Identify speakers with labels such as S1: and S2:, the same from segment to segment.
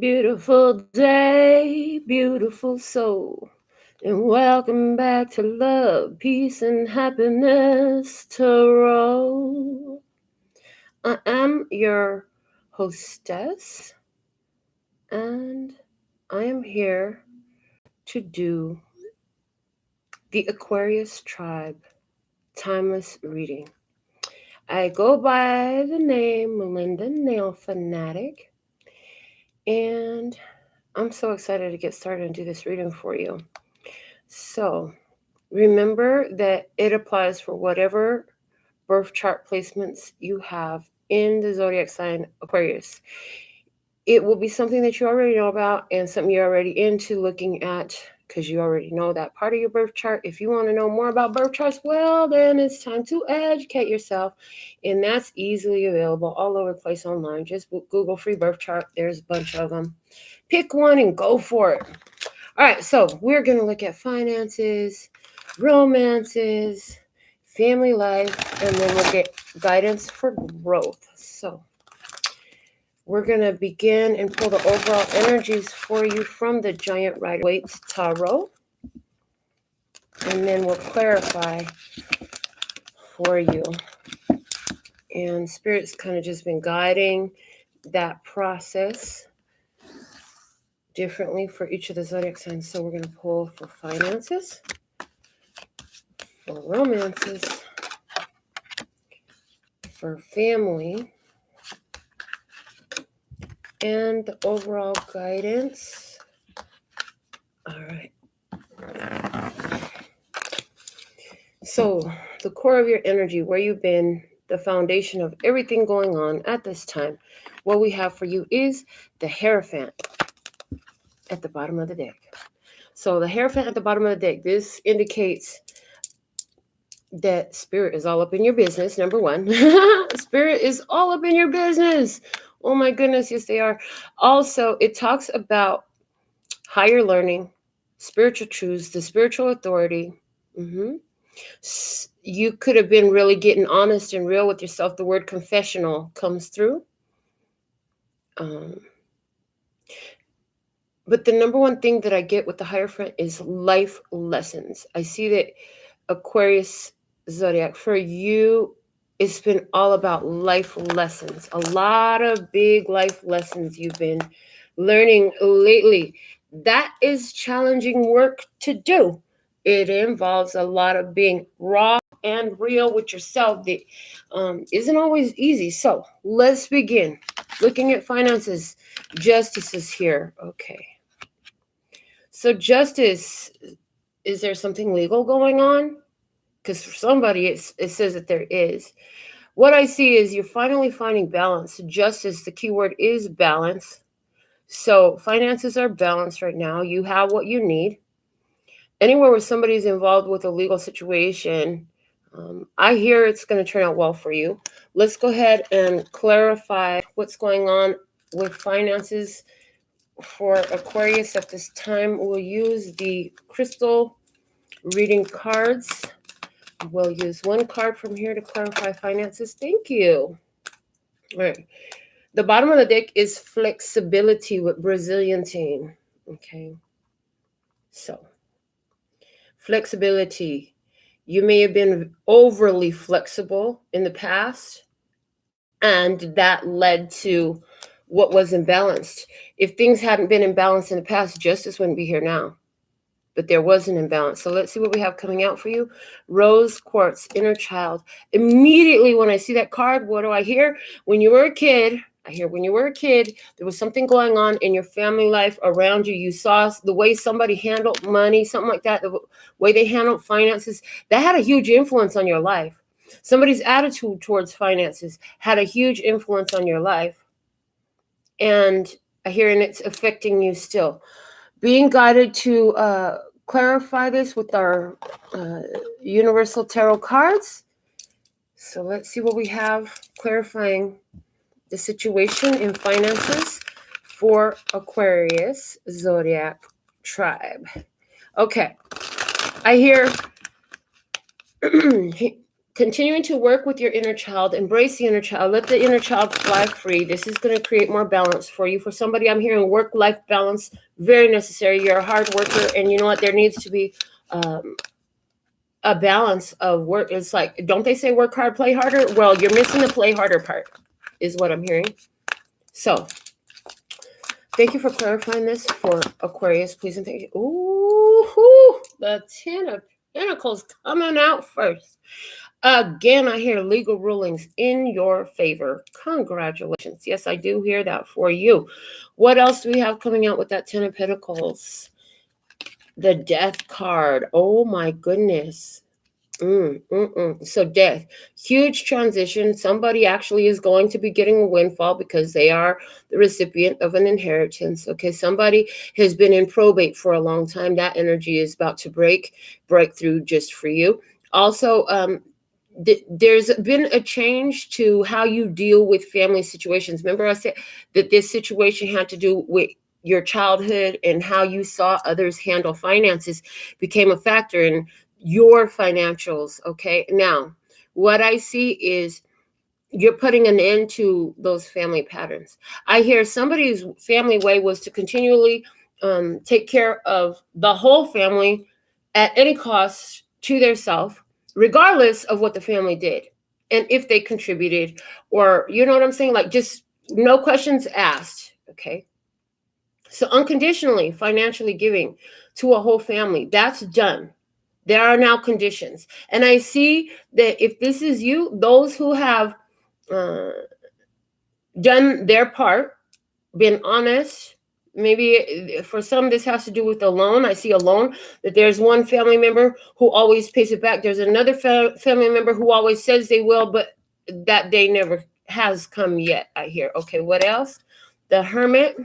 S1: Beautiful day, beautiful soul, and welcome back to Love, Peace, and Happiness Tarot. I am your hostess, and I am here to do the Aquarius tribe timeless reading. I go by the name Melinda NailFanatic, and I'm so excited to get started and do this reading for you. So, remember that it applies for whatever birth chart placements you have in the zodiac sign Aquarius. It will be something that you already know about and something you're already into looking at because you already know that part of your birth chart. If you want to know more about birth charts, well, then it's time to educate yourself. And that's easily available all over the place online. Just Google free birth chart. There's a bunch of them. Pick one and go for it. All right, so we're going to look at finances, romances, family life, and then we'll get guidance for growth. So we're going to begin and pull the overall energies for you from the Giant Rider-Waite Tarot. And then we'll clarify for you. And Spirit's kind of just been guiding that process differently for each of the zodiac signs. So we're going to pull for finances, for romances, for family, and the overall guidance. All right. So the core of your energy, where you've been, the foundation of everything going on at this time, what we have for you is the Hierophant at the bottom of the deck. So the Hierophant at the bottom of the deck, this indicates that Spirit is all up in your business, number one. Spirit is all up in your business. Oh my goodness, yes they are. Also, it talks about higher learning, spiritual truths, the spiritual authority. You could have been really getting honest and real with yourself. The word confessional comes through. But the number one thing that I get with the Hierophant is life lessons. I see that Aquarius zodiac, for you, it's been all about life lessons. A lot of big life lessons you've been learning lately. That is challenging work to do. It involves a lot of being raw and real with yourself that isn't always easy. So let's begin. Looking at finances. Justice is here. Okay. So Justice, is there something legal going on? Because for somebody, it says that there is. What I see is you're finally finding balance. Justice, the key word is balance. So finances are balanced right now. You have what you need. Anywhere where somebody's involved with a legal situation, I hear it's going to turn out well for you. Let's go ahead and clarify what's going on with finances for Aquarius at this time. We'll use the crystal reading cards. We'll use one card from here to clarify finances. Thank you. All right. The bottom of the deck is flexibility with Brazilian team. Okay. So, flexibility. You may have been overly flexible in the past, and that led to what was imbalanced. If things hadn't been imbalanced in the past, Justice wouldn't be here now. But there was an imbalance. So let's see what we have coming out for you. Rose quartz, inner child. Immediately when I see that card, what do I hear? When you were a kid, I hear when you were a kid, there was something going on in your family life around you. You saw the way somebody handled money, something like that, the way they handled finances. That had a huge influence on your life. Somebody's attitude towards finances had a huge influence on your life. And I hear, and it's affecting you still. Being guided to clarify this with our Universal Tarot cards. So let's see what we have clarifying the situation in finances for Aquarius zodiac tribe. Okay, I hear continuing to work with your inner child, embrace the inner child, let the inner child fly free. This is going to create more balance for you. For somebody, I'm hearing work-life balance, very necessary. You're a hard worker, and you know what? There needs to be a balance of work. It's like, don't they say work hard, play harder? Well, you're missing the play harder part, is what I'm hearing. So, thank you for clarifying this for Aquarius, please, and thank you. Ooh, the Ten of Pentacles coming out first. Again, I hear legal rulings in your favor. Congratulations. Yes, I do hear that for you. What else do we have coming out with that Ten of Pentacles? The Death card. Oh my goodness. So death, huge transition. Somebody actually is going to be getting a windfall because they are the recipient of an inheritance. Okay, somebody has been in probate for a long time. That energy is about to break through just for you. Also, there's been a change to how you deal with family situations. Remember, I said that this situation had to do with your childhood and how you saw others handle finances became a factor in your financials. Okay, now what I see is you're putting an end to those family patterns. I hear somebody's family way was to continually take care of the whole family at any cost to their self, regardless of what the family did and if they contributed, or you know what I'm saying, like just no questions asked. Okay, so unconditionally financially giving to a whole family, that's done. There are now conditions. And I see that if this is you, those who have done their part, been honest, maybe for some this has to do with a loan. I see a loan, that there's one family member who always pays it back. There's another family member who always says they will, but that day never has come yet, I hear. Okay, what else? The Hermit.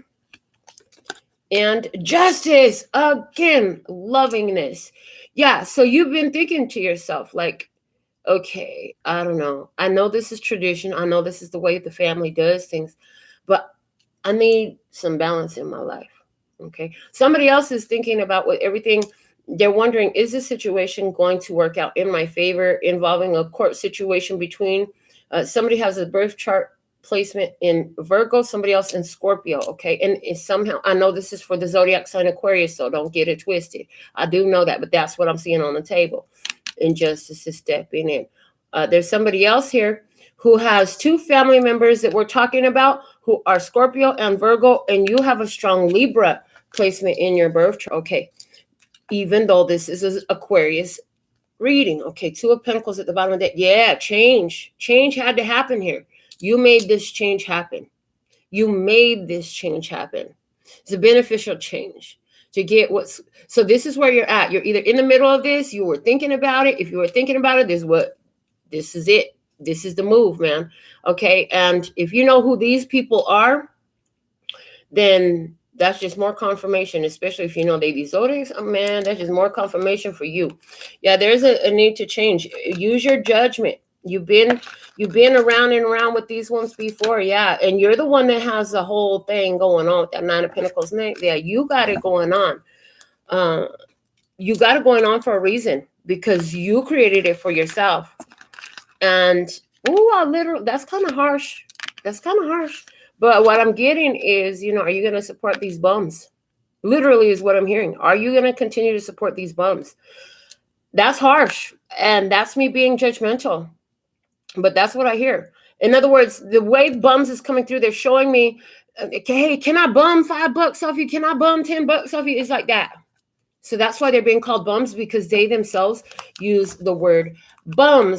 S1: And justice, again, lovingness. Yeah, so you've been thinking to yourself, like, okay, I don't know. I know this is tradition. I know this is the way the family does things, but I need some balance in my life. Okay. Somebody else is thinking about what everything, they're wondering, is this situation going to work out in my favor, involving a court situation between somebody has a birth chart placement in Virgo, somebody else in Scorpio. Okay. And it's somehow, I know this is for the zodiac sign Aquarius, so don't get it twisted. I do know that, but that's what I'm seeing on the table. Injustice is stepping in. There's somebody else here who has two family members that we're talking about who are Scorpio and Virgo, and you have a strong Libra placement in your birth chart. Okay. Even though this is an Aquarius reading. Okay. Two of Pentacles at the bottom of that. Yeah. Change had to happen here. You made this change happen. You made this change happen. It's a beneficial change to get what's, so this is where you're at. You're either in the middle of this, you were thinking about it. If you were thinking about it, this is it. This is the move, man. Okay. And if you know who these people are, then that's just more confirmation, especially if you know they these zodiacs. Oh, man, that's just more confirmation for you. Yeah, there's a need to change. Use your judgment. You've been around and around with these ones before, yeah. And you're the one that has the whole thing going on with that Nine of Pentacles. Yeah, you got it going on. You got it going on for a reason, because you created it for yourself. And that's kind of harsh. That's kind of harsh. But what I'm getting is, are you going to support these bums? Literally is what I'm hearing. Are you going to continue to support these bums? That's harsh. And that's me being judgmental. But that's what I hear. In other words, the way bums is coming through, they're showing me, hey, can I bum $5 off you? Can I bum $10 off you? It's like that. So that's why they're being called bums, because they themselves use the word bum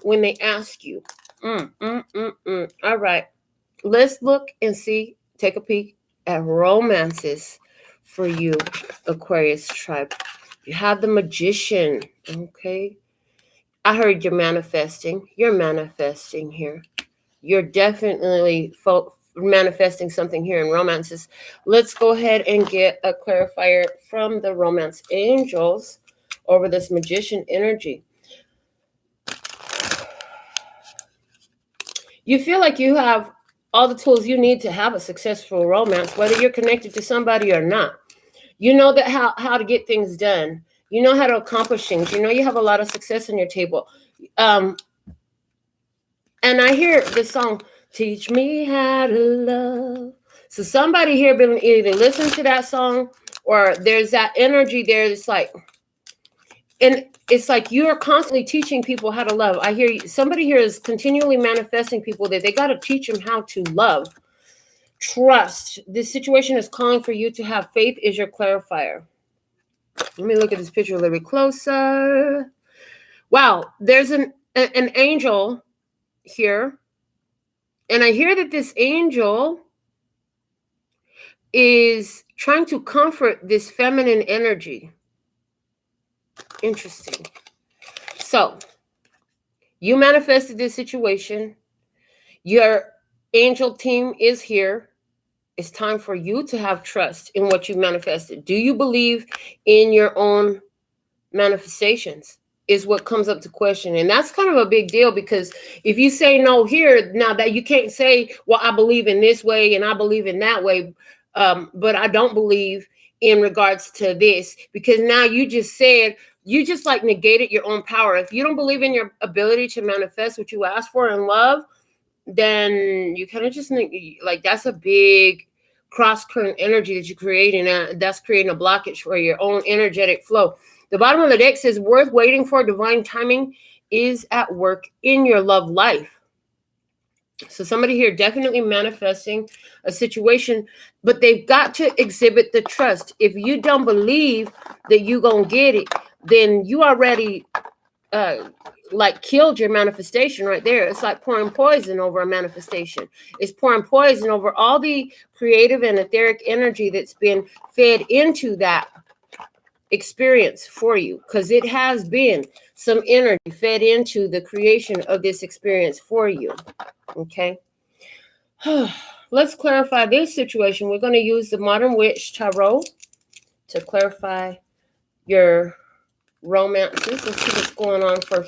S1: when they ask you. All right. Let's look and see, take a peek at romances for you, Aquarius tribe. You have the Magician. Okay. I heard you're manifesting. You're manifesting here. You're definitely manifesting something here in romances. Let's go ahead and get a clarifier from the romance angels over this Magician energy. You feel like you have all the tools you need to have a successful romance, whether you're connected to somebody or not. You know that how to get things done. You know how to accomplish things. You know you have a lot of success on your table. And I hear the song, Teach Me How to Love. So somebody here been either listening to that song, or there's that energy there that's like, and it's like you're constantly teaching people how to love. I hear you, somebody here is continually manifesting people that they got to teach them how to love. Trust. This situation is calling for you to have faith is your clarifier. Let me look at this picture a little bit closer. Wow, there's an angel here. And I hear that this angel is trying to comfort this feminine energy. Interesting. So, you manifested this situation. Your angel team is here. It's time for you to have trust in what you manifested. Do you believe in your own manifestations? Is what comes up to question. And that's kind of a big deal, because if you say no here, now that you can't say, well, I believe in this way and I believe in that way, but I don't believe in regards to this, because now you just said, you just like negated your own power. If you don't believe in your ability to manifest what you ask for in love, then you kind of just like, that's a big cross current energy that you're creating. That's creating a blockage for your own energetic flow. The bottom of the deck says, worth waiting for, divine timing is at work in your love life. So somebody here definitely manifesting a situation, but they've got to exhibit the trust. If you don't believe that you're going to get it, then you already like killed your manifestation right there. It's like pouring poison over a manifestation. It's pouring poison over all the creative and etheric energy that's been fed into that experience for you, because it has been some energy fed into the creation of this experience for you. Okay. Let's clarify this situation. We're going to use the Modern Witch Tarot to clarify your romances. Let's see what's going on for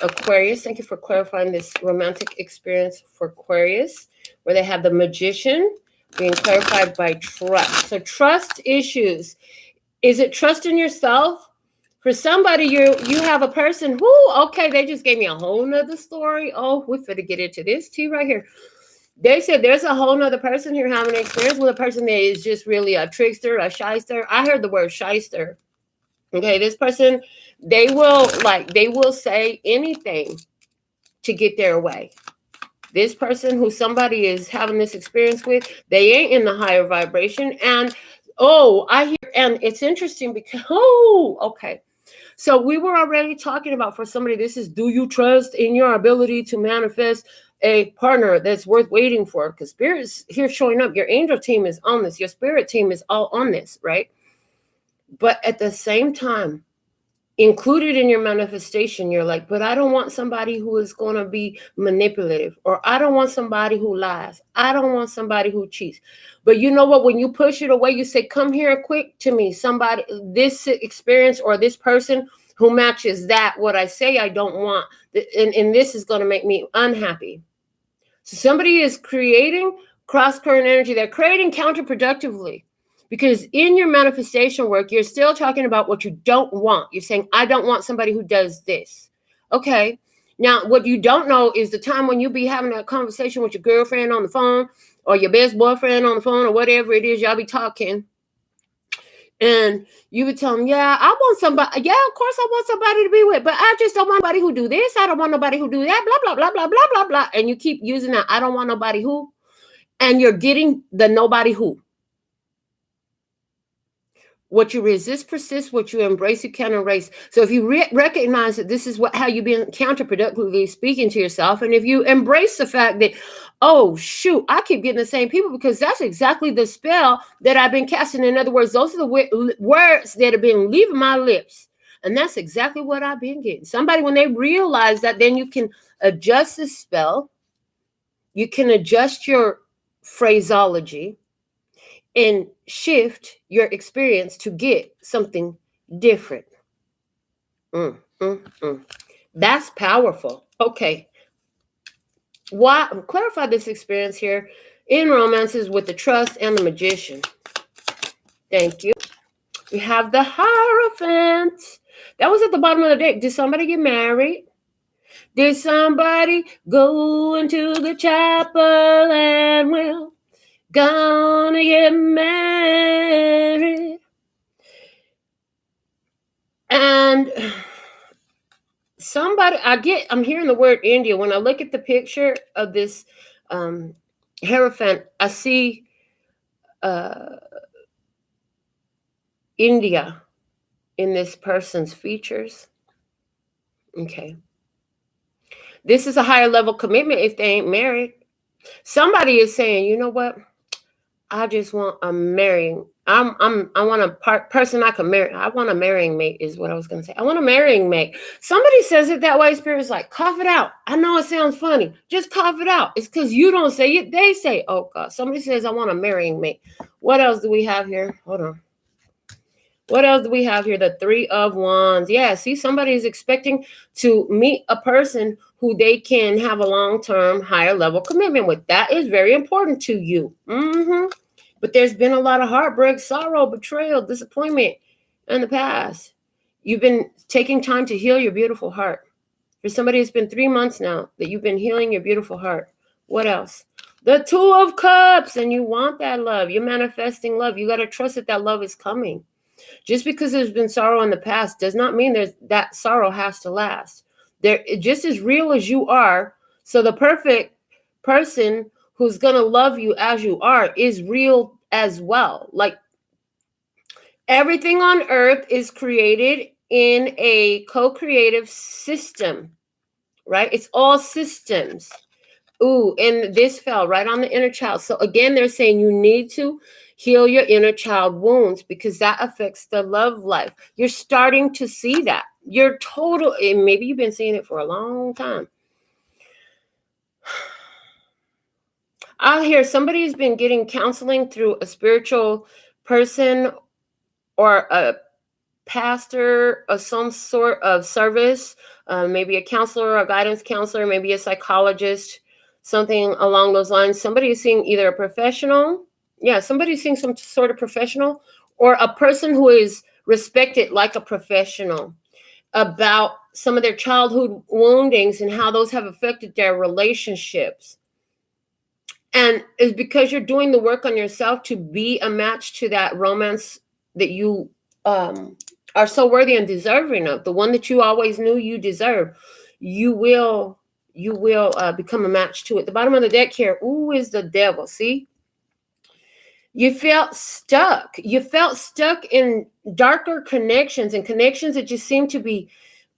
S1: Aquarius. Thank you for clarifying this romantic experience for Aquarius, where they have the Magician being clarified by trust. So trust issues. Is it trust in yourself? For somebody, you have a person who, okay, they just gave me a whole nother story. Oh, we're finna get into this tea right here. They said there's a whole nother person here having an experience with a person that is just really a trickster, a shyster. I heard the word shyster. Okay, this person, they will say anything to get their way. This person who somebody is having this experience with, they ain't in the higher vibration. And I hear, and it's interesting because, okay. So we were already talking about, for somebody, this is, do you trust in your ability to manifest a partner that's worth waiting for? Because Spirit's here showing up. Your angel team is on this. Your spirit team is all on this, right? But at the same time, included in your manifestation, you're like, but I don't want somebody who is going to be manipulative, or I don't want somebody who lies. I don't want somebody who cheats. But you know what? When you push it away, you say, come here quick to me, somebody, this experience or this person who matches that, what I say I don't want. And this is going to make me unhappy. So somebody is creating cross-current energy. They're creating counterproductively. Because in your manifestation work, you're still talking about what you don't want. You're saying, I don't want somebody who does this. Okay. Now, what you don't know is the time when you be having a conversation with your girlfriend on the phone, or your best boyfriend on the phone, or whatever it is y'all be talking. And you would tell them, yeah, I want somebody. Yeah, of course I want somebody to be with, but I just don't want nobody who do this. I don't want nobody who do that, blah, blah, blah, blah, blah, blah, blah. And you keep using that, I don't want nobody who, and you're getting the nobody who. What you resist persists, what you embrace you can erase. So if you recognize that this is how you've been counterproductively speaking to yourself, and if you embrace the fact that, oh shoot, I keep getting the same people, because that's exactly the spell that I've been casting. In other words, those are the words that have been leaving my lips, and that's exactly what I've been getting. Somebody, when they realize that, then you can adjust the spell, you can adjust your phraseology, and shift your experience to get something different. That's powerful. Okay. Why clarify this experience here in romances with the trust and the Magician? Thank you. We have the Hierophant. That was at the bottom of the deck. Did somebody get married? Did somebody go into the chapel and we're gonna get married? And somebody, I'm hearing the word India. When I look at the picture of this Hierophant, I see India in this person's features. Okay. This is a higher level commitment if they ain't married. Somebody is saying, you know what? I just want a marrying. I want a person I can marry. I want a marrying mate is what I was going to say. I want a marrying mate. Somebody says it that way. Spirit's like, cough it out. I know it sounds funny. Just cough it out. It's because you don't say it. They say, oh God. Somebody says, I want a marrying mate. What else do we have here? Hold on. What else do we have here? The Three of Wands. Yeah, see, somebody is expecting to meet a person who they can have a long-term, higher level commitment with. That is very important to you. But there's been a lot of heartbreak, sorrow, betrayal, disappointment in the past. You've been taking time to heal your beautiful heart. For somebody, it's been 3 months now that you've been healing your beautiful heart. What else? The Two of Cups, and you want that love. You're manifesting love. You got to trust that that love is coming. Just because there's been sorrow in the past does not mean that sorrow has to last. They're just as real as you are. So the perfect person who's going to love you as you are is real as well. Like everything on earth is created in a co-creative system, right? It's all systems. Ooh, and this fell right on the inner child. So again, they're saying you need to heal your inner child wounds because that affects the love life. You're starting to see that. You're total, and maybe you've been seeing it for a long time. I'll hear somebody has been getting counseling through a spiritual person or a pastor of some sort of service, maybe a counselor, a guidance counselor, maybe a psychologist, something along those lines. Somebody is seeing either a professional, somebody's seeing some sort of professional or a person who is respected like a professional about some of their childhood woundings and how those have affected their relationships. And it's because you're doing the work on yourself to be a match to that romance that you are so worthy and deserving of, the one that you always knew you deserve. You will become a match to it. The bottom of the deck here, ooh, is the Devil. See, you felt stuck. You felt stuck in darker connections and connections that just seem to be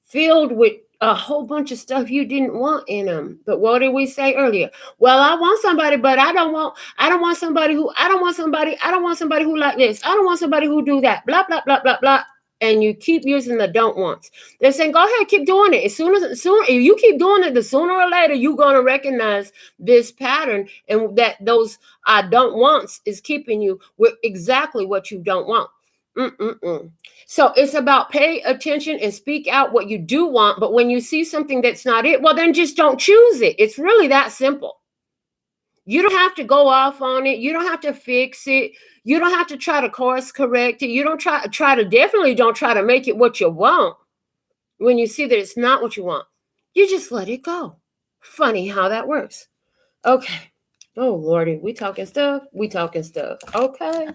S1: filled with a whole bunch of stuff you didn't want in them. But what did we say earlier? Well, I want somebody, but I don't want somebody who like this. I don't want somebody who do that. Blah, blah, blah, blah, blah. And you keep using the don't wants. They're saying, go ahead, keep doing it. As soon if you keep doing it, the sooner or later, you're going to recognize this pattern and that those I don't wants is keeping you with exactly what you don't want. So it's about pay attention and speak out what you do want. But when you see something that's not it, well, then just don't choose it. It's really that simple. You don't have to go off on it. You don't have to fix it. You don't have to try to course correct it. You don't definitely don't try to make it what you want. When you see that it's not what you want, you just let it go. Funny how that works. Okay. Oh, Lordy, we talking stuff. Okay.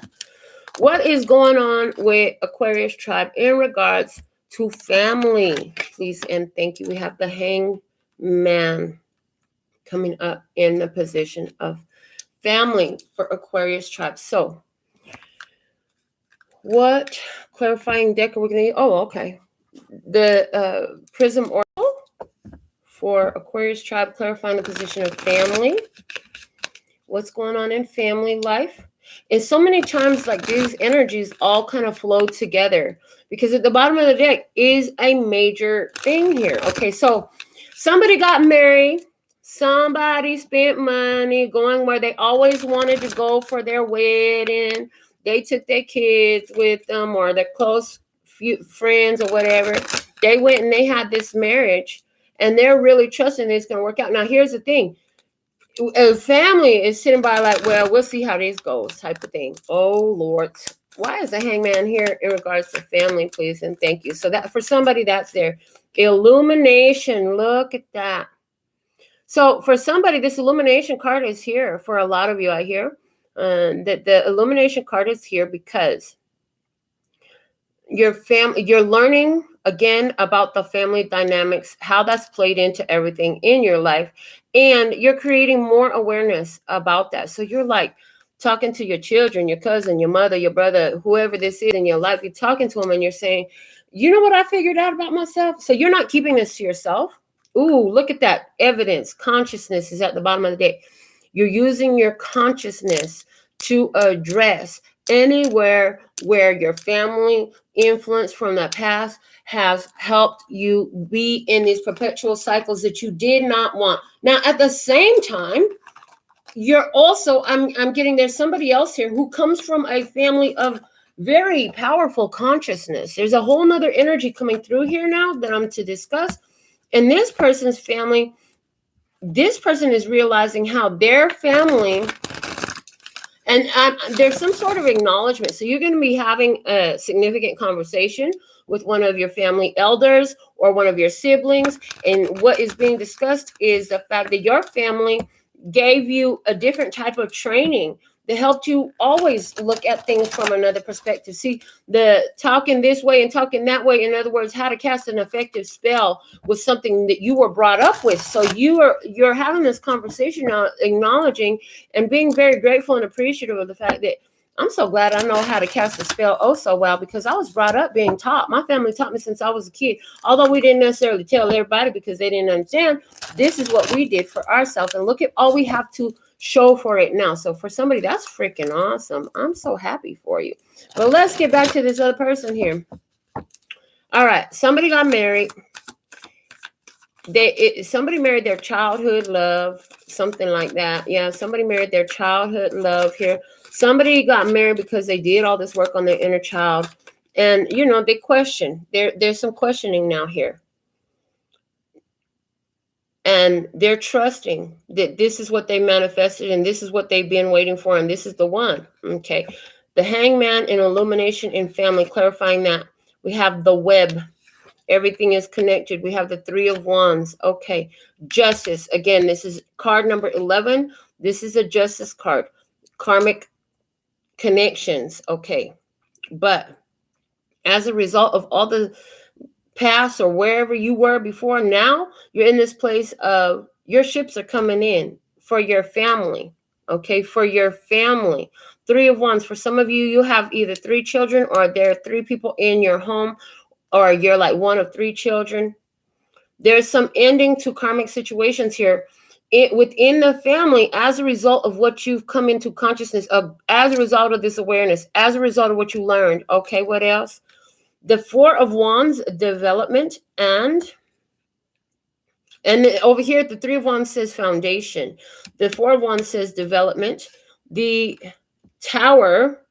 S1: What is going on with Aquarius tribe in regards to family? Please and thank you. We have the Hangman coming up in the position of family for Aquarius tribe. So what clarifying deck are we going to use? Oh, okay. The Prism Oracle for Aquarius tribe, clarifying the position of family. What's going on in family life? And so many times, like these energies all kind of flow together because at the bottom of the deck is a major thing here. Okay, so somebody got married. Somebody spent money going where they always wanted to go for their wedding. They took their kids with them or their close few friends or whatever. They went and they had this marriage and they're really trusting it's going to work out. Now, here's the thing. A family is sitting by like, well, we'll see how this goes type of thing. Oh, Lord. Why is the Hangman here in regards to family, please? And thank you. So that for somebody that's there. Illumination. Look at that. So for somebody, this illumination card is here. For a lot of you, I hear that the illumination card is here because you're learning again about the family dynamics, how that's played into everything in your life, and you're creating more awareness about that. So you're like talking to your children, your cousin, your mother, your brother, whoever this is in your life. You're talking to them and you're saying, you know what I figured out about myself? So you're not keeping this to yourself. Ooh, look at that. Evidence. Consciousness is at the bottom of the deck. You're using your consciousness to address anywhere where your family influence from the past has helped you be in these perpetual cycles that you did not want. Now, at the same time, you're also, I'm getting there's somebody else here who comes from a family of very powerful consciousness. There's a whole nother energy coming through here now that I'm to discuss. And this person's family, this person is realizing how their family, and there's some sort of acknowledgement. So you're going to be having a significant conversation with one of your family elders or one of your siblings. And what is being discussed is the fact that your family gave you a different type of training that helped you always look at things from another perspective. See, the talking this way and talking that way, in other words, how to cast an effective spell was something that you were brought up with. So you're having this conversation now, acknowledging and being very grateful and appreciative of the fact that I'm so glad I know how to cast a spell oh so well, because I was brought up being taught. My family taught me since I was a kid, although we didn't necessarily tell everybody because they didn't understand. This is what we did for ourselves, and look at all we have to show for it now. So for somebody, that's freaking awesome. I'm so happy for you. But let's get back to this other person here. All right, somebody got married. Somebody married their childhood love, something like that. Yeah, somebody married their childhood love here. Somebody got married because they did all this work on their inner child. And, you know, they question. There's some questioning now here. And they're trusting that this is what they manifested and this is what they've been waiting for and this is the one. Okay. The Hangman in illumination in family, clarifying that. We have the web. Everything is connected. We have the Three of Wands. Okay. Justice. Again, this is card number 11. This is a justice card. Karmic connections. Okay. But as a result of all the past or wherever you were before, now you're in this place of your ships are coming in for your family. Okay. For your family. Three of Wands. For some of you, you have either 3 children or there are 3 people in your home, or you're like one of 3 children. There's some ending to karmic situations here within the family as a result of what you've come into consciousness of, as a result of this awareness, as a result of what you learned. Okay, what else? The Four of Wands, development, and over here, the Three of Wands says foundation. The Four of Wands says development. The Tower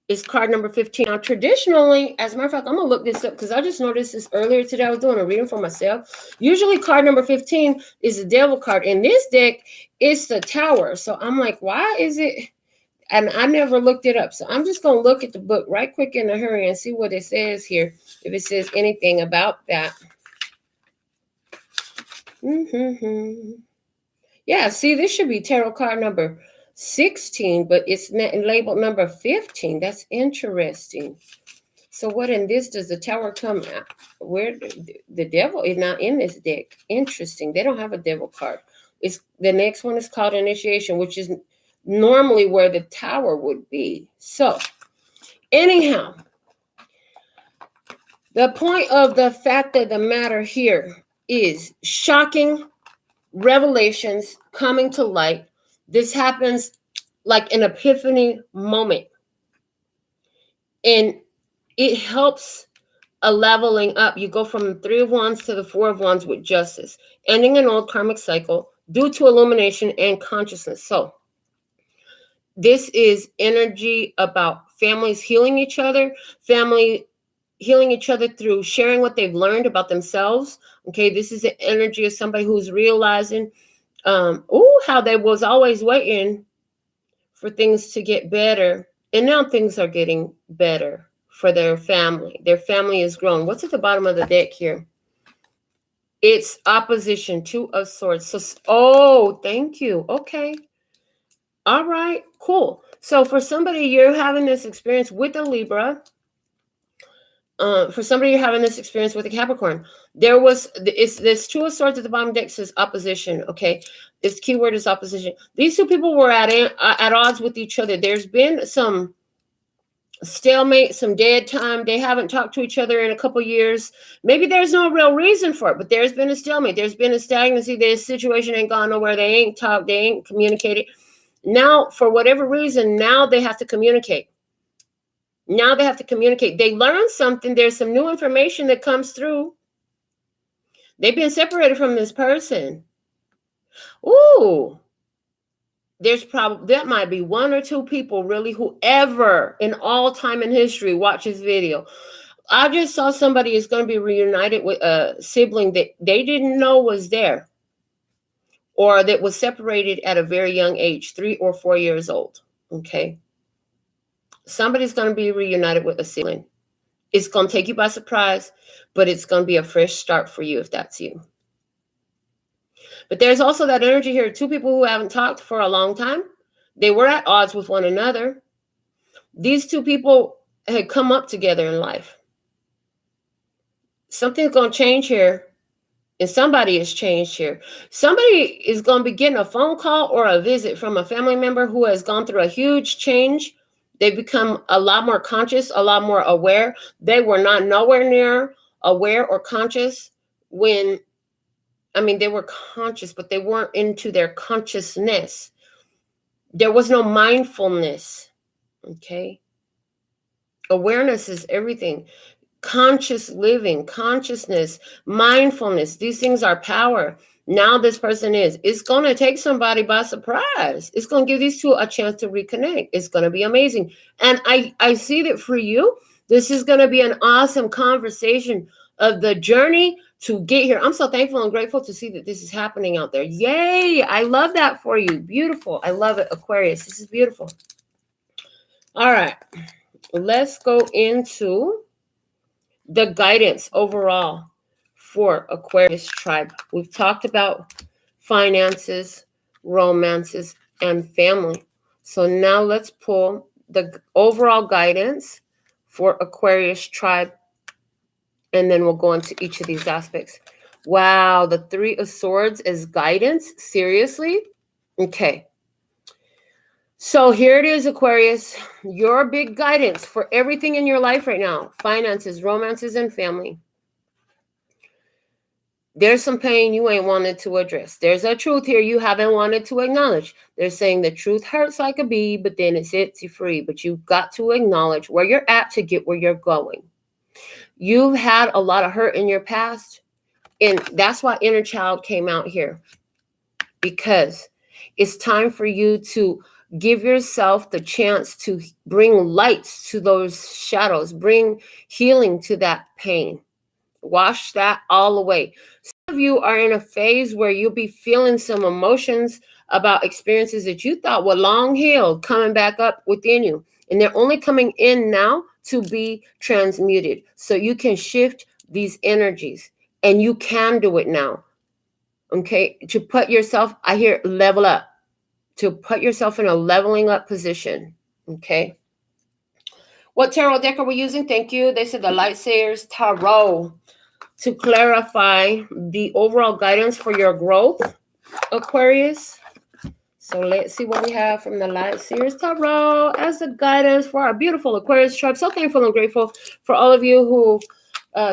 S1: is card number 15. Now, traditionally, as a matter of fact, I'm going to look this up because I just noticed this earlier today. I was doing a reading for myself. Usually, card number 15 is the Devil card. In this deck, it's the Tower. So I'm like, why is it? And I never looked it up. So I'm just going to look at the book right quick in a hurry and see what it says here, if it says anything about that. Yeah, see, this should be tarot card number 16, but it's labeled number 15. That's interesting. So what in this does the Tower come out? Where the Devil is not in this deck. Interesting. They don't have a Devil card. It's the next one is called Initiation, which is normally where the Tower would be. So anyhow, the point of the fact of the matter here is shocking revelations coming to light. This happens like an epiphany moment. And it helps a leveling up. You go from the Three of Wands to the Four of Wands with justice, ending an old karmic cycle due to illumination and consciousness. So this is energy about families healing each other, family healing each other through sharing what they've learned about themselves. Okay, this is the energy of somebody who's realizing how they was always waiting for things to get better And now things are getting better for their family. Their family is grown. What's at the bottom of the deck here? It's opposition, 2 of swords. So, oh, thank you. Okay. All right, cool. So for somebody, you're having this experience with a Libra. For somebody, you're having this experience with a Capricorn. It's this 2 of swords at the bottom deck says opposition. Okay, this keyword is opposition. These 2 people were at odds with each other. There's been some stalemate, some dead time. They haven't talked to each other in a couple years. Maybe there's no real reason for it, but there's been a stalemate. There's been a stagnancy. This situation ain't gone nowhere. They ain't talked. They ain't communicated. Now, for whatever reason, now they have to communicate. Now they have to communicate. They learn something. There's some new information that comes through. They've been separated from this person. Ooh. That might be 1 or 2 people really who ever in all time in history watch this video. I just saw somebody is going to be reunited with a sibling that they didn't know was there, or that was separated at a very young age, 3 or 4 years old. Okay. Somebody's going to be reunited with a sibling. It's going to take you by surprise, but it's going to be a fresh start for you if that's you. But there's also that energy here. 2 people who haven't talked for a long time. They were at odds with one another. These 2 people had come up together in life. Something's going to change here. And somebody has changed here. Somebody is going to be getting a phone call or a visit from a family member who has gone through a huge change. They've become a lot more conscious, a lot more aware. They were not nowhere near aware or conscious when, they were conscious, but they weren't into their consciousness. There was no mindfulness. Okay. Awareness is everything. Conscious living, consciousness, mindfulness. These things are power. Now this person it's going to take somebody by surprise. It's going to give these 2 a chance to reconnect. It's going to be amazing. And I see that for you, this is going to be an awesome conversation of the journey to get here. I'm so thankful and grateful to see that this is happening out there. Yay. I love that for you. Beautiful. I love it, Aquarius. This is beautiful. All right. Let's go into the guidance overall for Aquarius tribe. We've talked about finances, romances, and family. So now let's pull the overall guidance for Aquarius tribe, and then we'll go into each of these aspects. Wow, the 3 of swords as guidance? Seriously? Okay. So here it is, Aquarius. Your big guidance for everything in your life right now. Finances, romances, and family. There's some pain you ain't wanted to address. There's a truth here you haven't wanted to acknowledge. They're saying the truth hurts like a bee, but then it sets you free. But you've got to acknowledge where you're at to get where you're going. You've had a lot of hurt in your past, and that's why inner child came out here. Because it's time for you to give yourself the chance to bring light to those shadows, bring healing to that pain. Wash that all away. Some of you are in a phase where you'll be feeling some emotions about experiences that you thought were long healed coming back up within you. And they're only coming in now to be transmuted. So you can shift these energies, and you can do it now. Okay, to put yourself, I hear level up, to put yourself in a leveling up position. Okay. What tarot deck are we using? Thank you. They said the LPHtarot Tarot to clarify the overall guidance for your growth, Aquarius. So let's see what we have from the LPHtarot Tarot as the guidance for our beautiful Aquarius tribe. So thankful and grateful for all of you who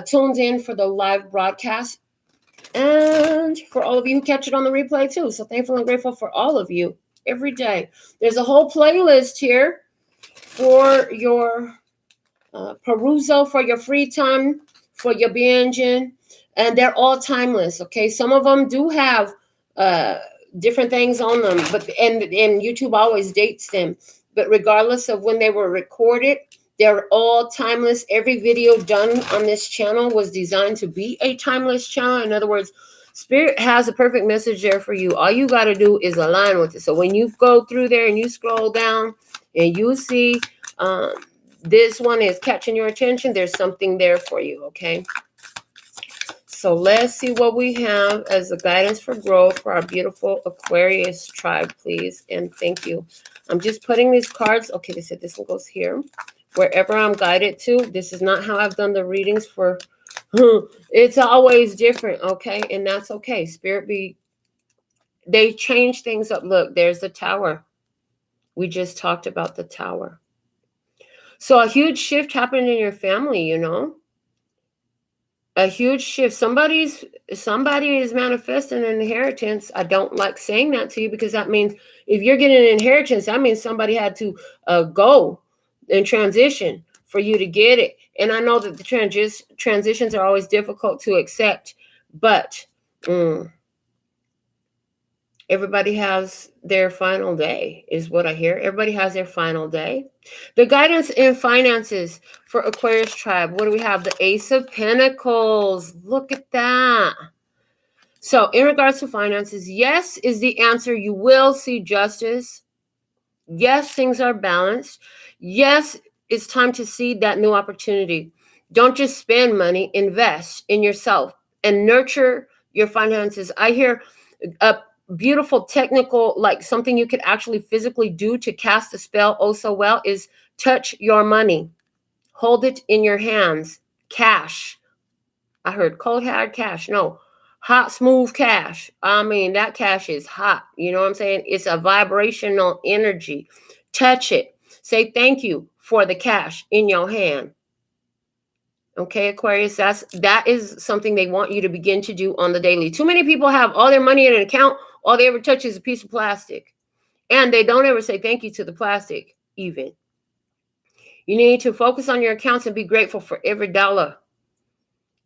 S1: tuned in for the live broadcast, and for all of you who catch it on the replay too. So thankful and grateful for all of you every day. There's a whole playlist here for your perusal, for your free time, for your binging, and they're all timeless. Okay, some of them do have different things on them, but and YouTube always dates them. But regardless of when they were recorded, they're all timeless. Every video done on this channel was designed to be a timeless channel. In other words, Spirit has a perfect message there for you. All you got to do is align with it. So when you go through there and you scroll down and you see This one is catching your attention. There's something there for you, okay? So let's see what we have as a guidance for growth for our beautiful Aquarius tribe, please. And thank you. I'm just putting these cards. Okay, they said this one goes here. Wherever I'm guided to. This is not how I've done the readings for. It's always different, okay? And that's okay. They change things up. Look, there's the Tower. We just talked about the Tower. So a huge shift happened in your family, you know? A huge shift. Somebody is manifesting an inheritance. I don't like saying that to you because that means if you're getting an inheritance, that means somebody had to go and transition for you to get it. And I know that the transitions are always difficult to accept, but everybody has their final day, is what I hear. Everybody has their final day. The guidance in finances for Aquarius tribe. What do we have? The Ace of Pentacles. Look at that. So in regards to finances, yes is the answer. You will see justice. Yes, things are balanced. Yes, it's time to see that new opportunity. Don't just spend money. Invest in yourself and nurture your finances. I hear a beautiful technical, like something you could actually physically do to cast a spell oh so well is touch your money. Hold it in your hands. Cash. I heard cold hard cash. No, hot, smooth cash. I mean, that cash is hot. You know what I'm saying? It's a vibrational energy. Touch it. Say thank you for the cash in your hand. Okay, Aquarius, that is something they want you to begin to do on the daily. Too many people have all their money in an account. All they ever touch is a piece of plastic. And they don't ever say thank you to the plastic, even. You need to focus on your accounts and be grateful for every dollar.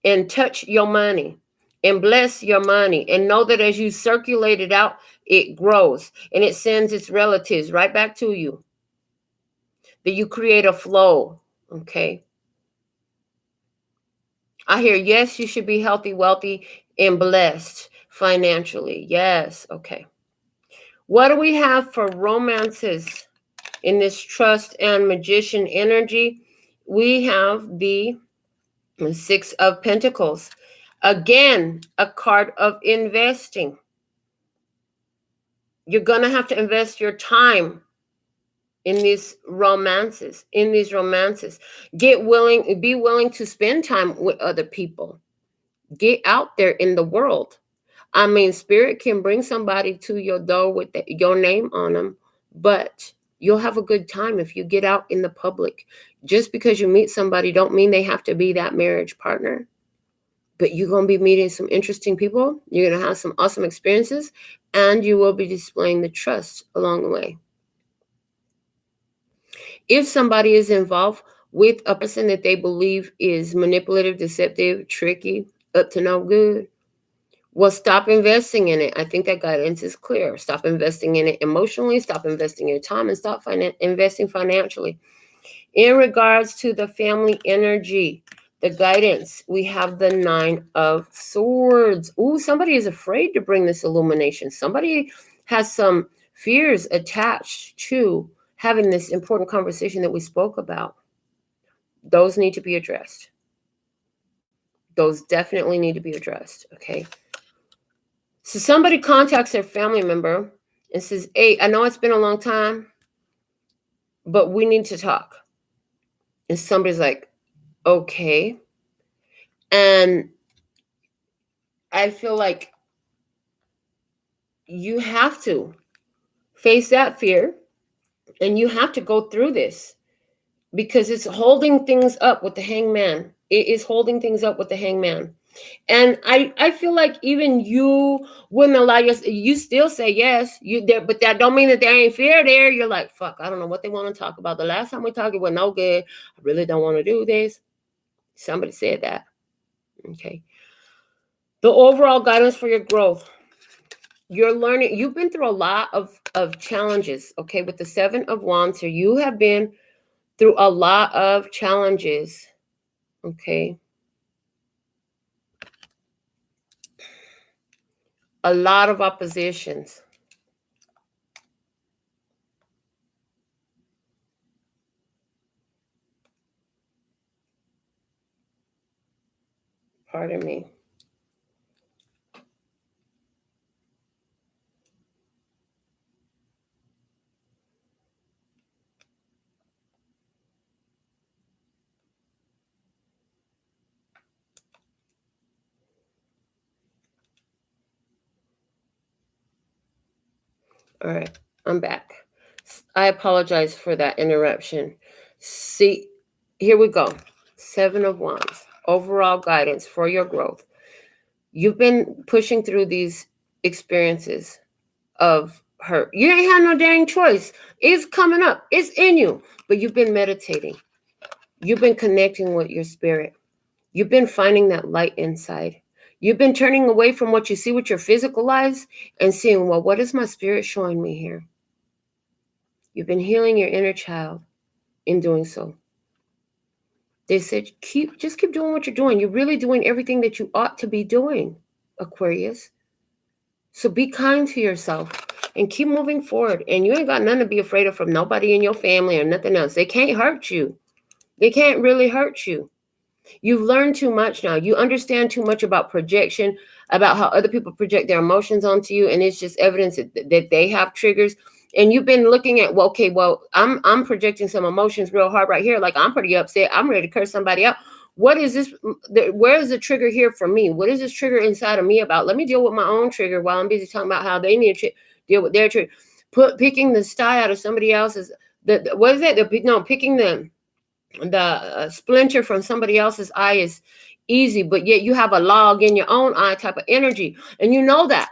S1: And touch your money. And bless your money. And know that as you circulate it out, it grows. And it sends its relatives right back to you. That you create a flow. Okay. I hear, yes, you should be healthy, wealthy, and blessed financially. Yes. Okay. What do we have for romances in this trust and magician energy? We have the Six of Pentacles. Again, a card of investing. You're going to have to invest your time in these romances. Be willing to spend time with other people. Get out there in the world. I mean, spirit can bring somebody to your door with your name on them, but you'll have a good time if you get out in the public. Just because you meet somebody don't mean they have to be that marriage partner. But you're going to be meeting some interesting people. You're going to have some awesome experiences, and you will be displaying the trust along the way. If somebody is involved with a person that they believe is manipulative, deceptive, tricky, up to no good, well, stop investing in it. I think that guidance is clear. Stop investing in it emotionally, stop investing your time, and stop investing financially. In regards to the family energy, the guidance, we have the Nine of Swords. Ooh, somebody is afraid to bring this illumination. Somebody has some fears attached to having this important conversation that we spoke about. Those need to be addressed. Those definitely need to be addressed, okay? So somebody contacts their family member and says, hey, I know it's been a long time, but we need to talk. And somebody's like, okay. And I feel like you have to face that fear and you have to go through this because it's holding things up with the hangman. It is holding things up with the hangman. And I feel like even you wouldn't allow you still say yes, but that don't mean that there ain't fear there. You're like, fuck, I don't know what they want to talk about. The last time we talked, it was no good. I really don't want to do this. Somebody said that. Okay. The overall guidance for your growth. You're learning. You've been through a lot of challenges. Okay. With the Seven of Wands here, you have been through a lot of challenges. Okay. A lot of oppositions. Pardon me. All right, I'm back. I apologize for that interruption. See, here we go. 7 of Wands. Overall guidance for your growth. You've been pushing through these experiences of hurt. You ain't had no dang choice. It's coming up. It's in you. But you've been meditating. You've been connecting with your spirit. You've been finding that light inside. You've been turning away from what you see with your physical eyes and seeing, well, what is my spirit showing me here? You've been healing your inner child in doing so. They said, just keep doing what you're doing. You're really doing everything that you ought to be doing, Aquarius. So be kind to yourself and keep moving forward. And you ain't got nothing to be afraid of from nobody in your family or nothing else. They can't hurt you. They can't really hurt you. You've learned too much now. You understand too much about projection, about how other people project their emotions onto you. And it's just evidence that they have triggers. And you've been looking at, well, okay, well, I'm projecting some emotions real hard right here. Like I'm pretty upset. I'm ready to curse somebody out. What is this? Where is the trigger here for me? What is this trigger inside of me about? Let me deal with my own trigger while I'm busy talking about how they need to deal with their trigger. Picking the sty out of somebody else's. What is that? Picking the splinter from somebody else's eye is easy, but yet you have a log in your own eye type of energy, and you know that.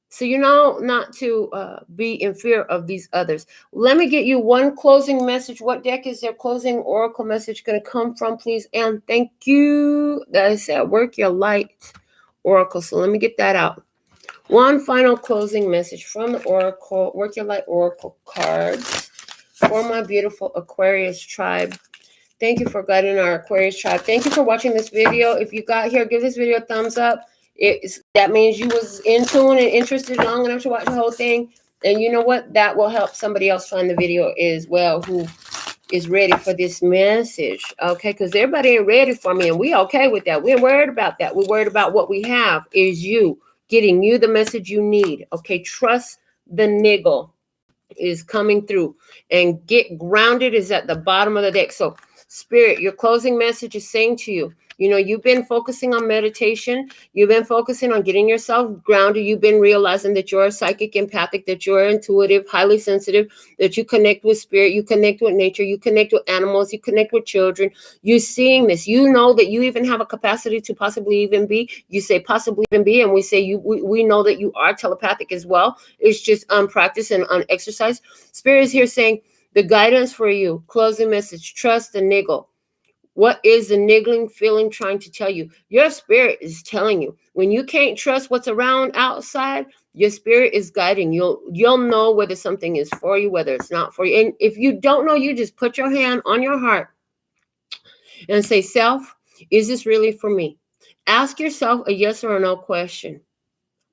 S1: So you know not to be in fear of these others. Let me get you one closing message. What deck is their closing oracle message going to come from, please? And thank you. That is said, Work Your Light Oracle. So let me get that out. One final closing message from the Oracle, Work Your Light Oracle cards for my beautiful Aquarius tribe. Thank you for guiding our Aquarius tribe. Thank you for watching this video. If you got here, give this video a thumbs up. That means you was in tune and interested long enough to watch the whole thing. And you know what? That will help somebody else find the video as well who is ready for this message. Okay, because everybody ain't ready for me, and we okay with that. We ain't worried about that. We're worried about what we have is you, getting you the message you need. Okay, trust the niggle is coming through, and get grounded is at the bottom of the deck. So Spirit, your closing message is saying to you, you know, you've been focusing on meditation. You've been focusing on getting yourself grounded. You've been realizing that you're a psychic empathic, that you're intuitive, highly sensitive, that you connect with spirit, you connect with nature, you connect with animals, you connect with children. You're seeing this. You know that you even have a capacity to possibly even be. You say possibly even be, and we say we know that you are telepathic as well. It's just practice and exercise. Spirit is here saying the guidance for you. Closing message, trust the niggle. What is the niggling feeling trying to tell you? Your spirit is telling you. When you can't trust what's around outside, your spirit is guiding. You'll know whether something is for you, whether it's not for you. And if you don't know, you just put your hand on your heart and say, self, is this really for me? Ask yourself a yes or a no question.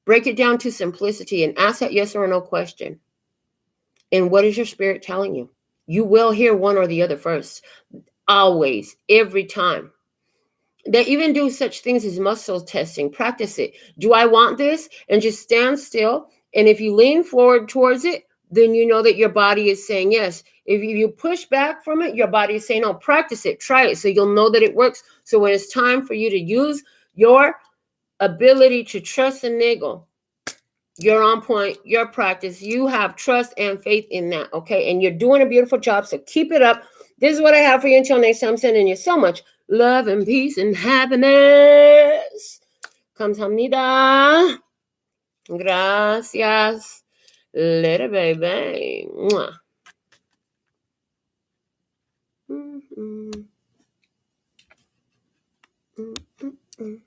S1: Break it down to simplicity and ask that yes or no question. And what is your spirit telling you? You will hear one or the other first. Always, every time. They even do such things as muscle testing. Practice it. Do I want this? And just stand still. And if you lean forward towards it, then you know that your body is saying yes. If you push back from it, your body is saying no. Practice it. Try it so you'll know that it works. So when it's time for you to use your ability to trust and niggle, you're on point, your practice, you have trust and faith in that, okay? And you're doing a beautiful job, so keep it up. This is what I have for you. Until next time, I'm sending you so much love and peace and happiness. Kamsahamnida. Gracias. Later, baby. Mwah. Mm-mm. Mm-mm.